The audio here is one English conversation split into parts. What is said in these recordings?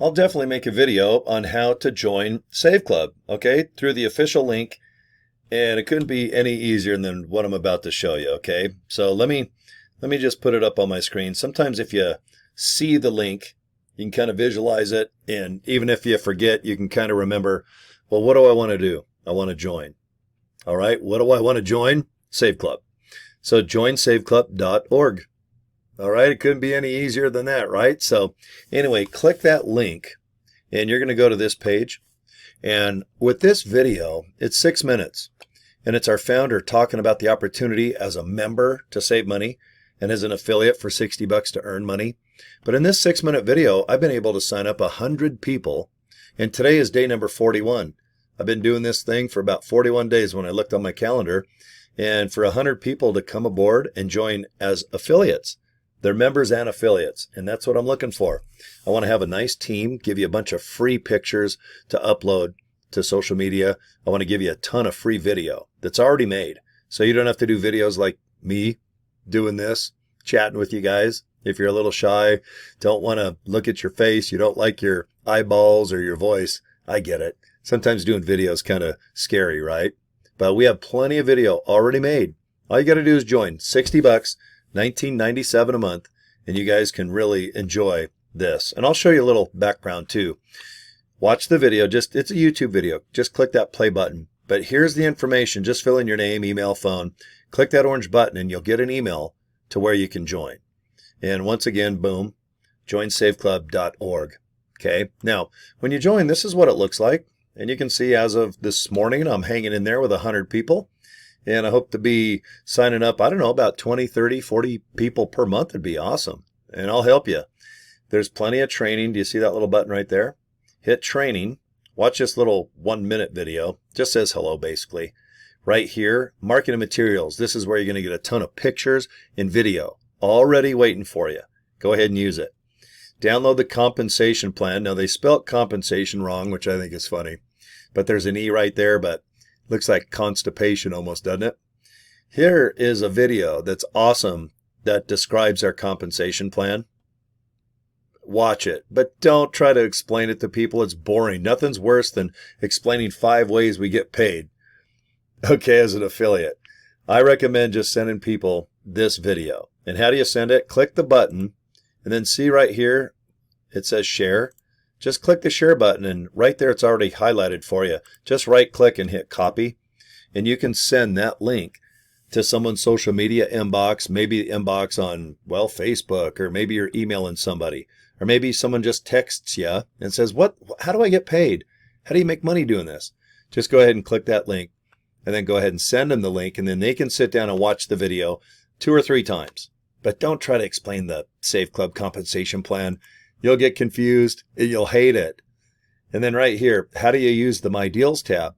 I'll definitely make a video on how to join Save Club, okay, through the official link. And it couldn't be any easier than what I'm about to show you, okay? So let me just put it up on my screen. Sometimes if you see the link, you can kind of visualize it, and even if you forget, you can kind of remember, well, what do I want to do? I want to join. All right, what do I want to join? Save Club. So joinsaveclub.org. All right, it couldn't be any easier than that, right? So anyway, click that link, and you're going to go to this page. And with this video, it's 6 minutes, and it's our founder talking about the opportunity as a member to save money and as an affiliate for $60 to earn money. But in this 6-minute video, I've been able to sign up 100 people, and today is day number 41. I've been doing this thing for about 41 days when I looked on my calendar, and for 100 people to come aboard and join as affiliates. They're members and affiliates, and that's what I'm looking for. I want to have a nice team, give you a bunch of free pictures to upload to social media. I want to give you a ton of free video that's already made, so you don't have to do videos like me doing this, chatting with you guys. If you're a little shy, don't want to look at your face, you don't like your eyeballs or your voice, I get it. Sometimes doing video is kind of scary, right? But we have plenty of video already made. All you got to do is join. $60, $19.97 a month, and you guys can really enjoy this. And I'll show you a little background too. Watch the video. It's a YouTube video. Just click that play button. But here's the information. Just fill in your name, email, phone. Click that orange button, and you'll get an email to where you can join. And once again, boom, joinsaveclub.org. Okay. Now, when you join, this is what it looks like. And you can see as of this morning, I'm hanging in there with 100 people. And I hope to be signing up, I don't know, about 20, 30, 40 people per month would be awesome. And I'll help you. There's plenty of training. Do you see that little button right there? Hit training. Watch this little 1-minute video. Just says hello, basically. Right here, marketing materials. This is where you're going to get a ton of pictures and video already waiting for you. Go ahead and use it. Download the compensation plan. Now, they spelled compensation wrong, which I think is funny. But there's an E right there, but looks like constipation almost, doesn't it? Here is a video that's awesome that describes our compensation plan. Watch it, but don't try to explain it to people. It's boring. Nothing's worse than explaining 5 ways we get paid, okay, as an affiliate. I recommend just sending people this video. And how do you send it? Click the button, and then see right here, it says share. Just click the share button, and right there it's already highlighted for you. Just right click and hit copy, and you can send that link to someone's social media inbox, maybe inbox on, well, Facebook, or maybe you're emailing somebody, or maybe someone just texts you and says, how do I get paid? How do you make money doing this? Just go ahead and click that link, and then go ahead and send them the link, and then they can sit down and watch the video 2 or 3 times. But don't try to explain the Save Club compensation plan. You'll get confused, and you'll hate it. And then right here, how do you use the My Deals tab?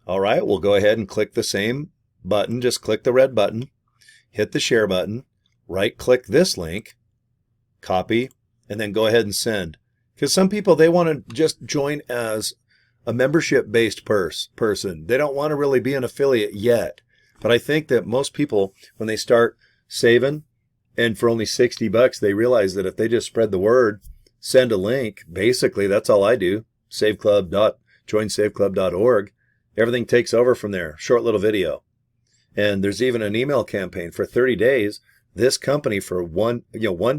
All right, we'll go ahead and click the same button. Just click the red button, hit the share button, right-click this link, copy, and then go ahead and send. Because some people, they want to just join as a membership-based person. They don't want to really be an affiliate yet. But I think that most people, when they start saving, and for only $60, they realize that if they just spread the word, send a link, basically that's all I do, joinsaveclub.org. Everything takes over from there, short little video. And there's even an email campaign for 30 days. This company, for one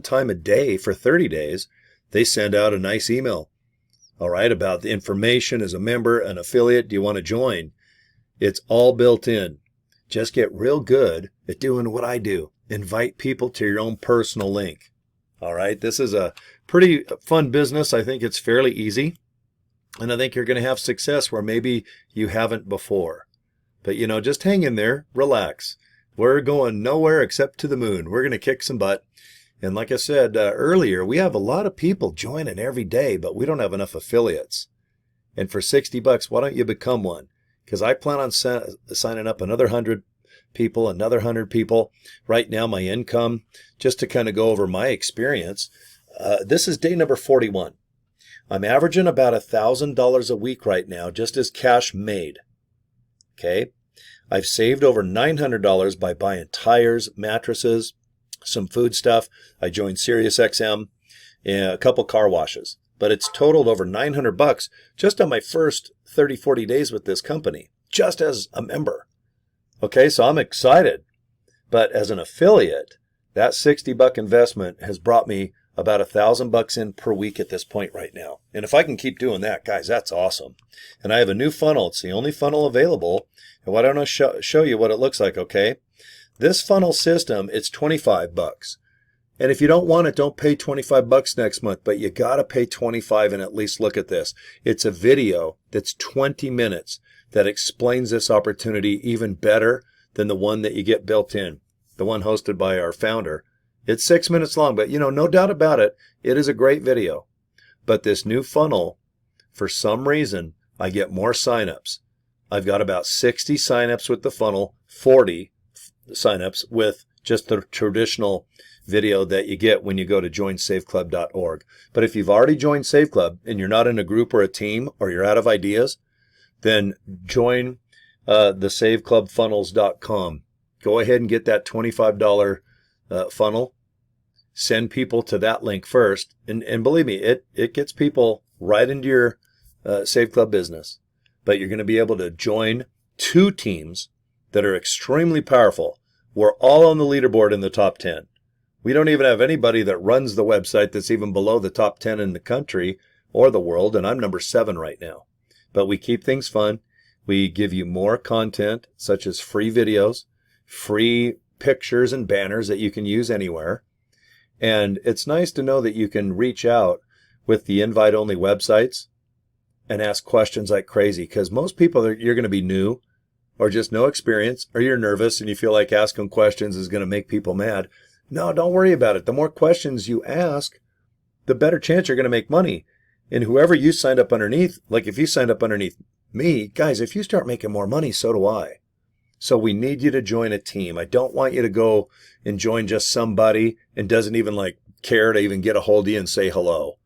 time a day for 30 days, they send out a nice email, all right, about the information as a member, an affiliate. Do you want to join? It's all built in. Just get real good at doing what I do. Invite people to your own personal link. All right, this is a pretty fun business. I think it's fairly easy, and I think you're going to have success where maybe you haven't before. But, just hang in there, relax. We're going nowhere except to the moon. We're going to kick some butt. And like I said earlier, we have a lot of people joining every day, but we don't have enough affiliates. And for $60, why don't you become one? Because I plan on signing up another 100 people, another 100 people. Right now, my income, just to kind of go over my experience, this is day number 41. I'm averaging about $1,000 a week right now, just as cash made. Okay. I've saved over $900 by buying tires, mattresses, some food stuff. I joined SiriusXM, and a couple car washes. but it's totaled over $900 just on my first 30, 40 days with this company, just as a member. Okay, so I'm excited. But as an affiliate, that $60 investment has brought me about $1,000 in per week at this point right now. And if I can keep doing that, guys, that's awesome. And I have a new funnel. It's the only funnel available. And why don't I show you what it looks like, okay? This funnel system, it's $25. And if you don't want it, don't pay $25 next month, but you got to pay $25 and at least look at this. It's a video that's 20 minutes that explains this opportunity even better than the one that you get built in, the one hosted by our founder. It's 6 minutes long, but no doubt about it, it is a great video. But this new funnel, for some reason, I get more signups. I've got about 60 signups with the funnel, 40 signups with just the traditional video that you get when you go to joinsaveclub.org. But if you've already joined Save Club and you're not in a group or a team or you're out of ideas, then join the saveclubfunnels.com. Go ahead and get that $25 funnel. Send people to that link first. And believe me, it gets people right into your Save Club business. But you're going to be able to join 2 teams that are extremely powerful. We're all on the leaderboard in the top 10. We don't even have anybody that runs the website that's even below the top 10 in the country or the world, and I'm number 7 right now. But we keep things fun. We give you more content, such as free videos, free pictures and banners that you can use anywhere. And it's nice to know that you can reach out with the invite-only websites and ask questions like crazy, because most people, you're going to be new or just no experience, or you're nervous and you feel like asking questions is going to make people mad. No, don't worry about it. The more questions you ask, the better chance you're going to make money. And whoever you signed up underneath, like if you signed up underneath me, guys, if you start making more money, so do I. So we need you to join a team. I don't want you to go and join just somebody and doesn't even care to even get a hold of you and say hello.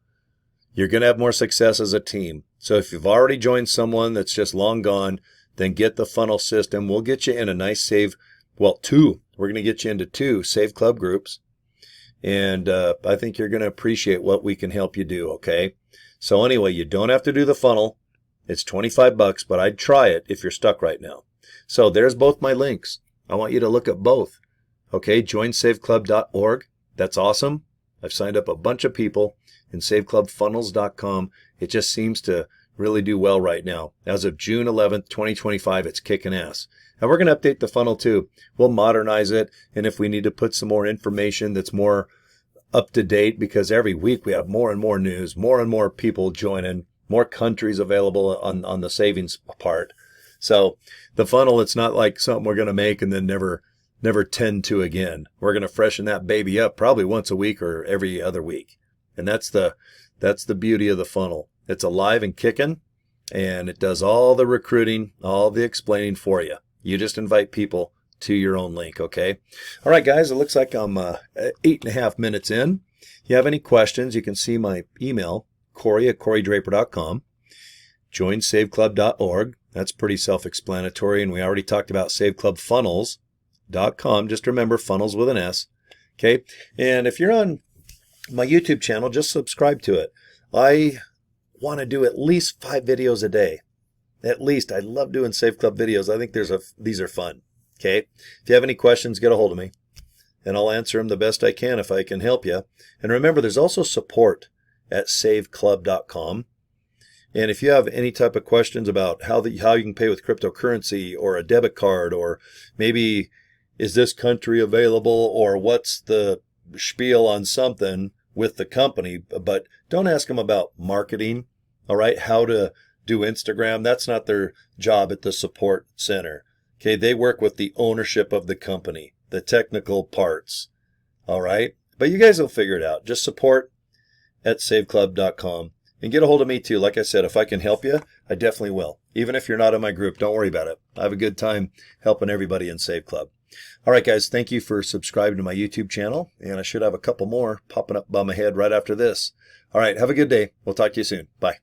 You're going to have more success as a team. So if you've already joined someone that's just long gone, then get the funnel system. We'll get you in a nice 2. We're going to get you into 2 Save Club groups. And I think you're going to appreciate what we can help you do, okay? So anyway, you don't have to do the funnel. It's $25, but I'd try it if you're stuck right now. So there's both my links. I want you to look at both. Okay, joinsaveclub.org. That's awesome. I've signed up a bunch of people. And saveclubfunnels.com. It just seems to really do well right now. As of June 11th, 2025, it's kicking ass. And we're going to update the funnel too. We'll modernize it. And if we need to put some more information that's more up to date, because every week we have more and more news, more and more people joining, more countries available on the savings part. So the funnel, it's not like something we're going to make and then never tend to again. We're going to freshen that baby up probably once a week or every other week. And that's the beauty of the funnel. It's alive and kicking, and it does all the recruiting, all the explaining for you. You just invite people to your own link, okay? All right, guys, it looks like I'm 8.5 minutes in. If you have any questions, you can see my email, Cory@CoryDraper.com, joinsaveclub.org. That's pretty self-explanatory, and we already talked about saveclubfunnels.com. Just remember, funnels with an S, okay? And if you're on my YouTube channel, just subscribe to it. I want to do at least 5 videos a day. At least. I love doing Save Club videos. I think these are fun. Okay? If you have any questions, get a hold of me, and I'll answer them the best I can if I can help you. And remember, there's also support at saveclub.com. And if you have any type of questions about how you can pay with cryptocurrency or a debit card, or maybe is this country available, or what's the spiel on something with the company, but don't ask them about marketing, all right? How to do Instagram. That's not their job at the support center. Okay, they work with the ownership of the company, the technical parts, all right? But you guys will figure it out. Just support at saveclub.com and get a hold of me too. Like I said, if I can help you, I definitely will. Even if you're not in my group, don't worry about it. I have a good time helping everybody in Save Club. All right, guys, thank you for subscribing to my YouTube channel, and I should have a couple more popping up by my head right after this. All right, have a good day. We'll talk to you soon. Bye.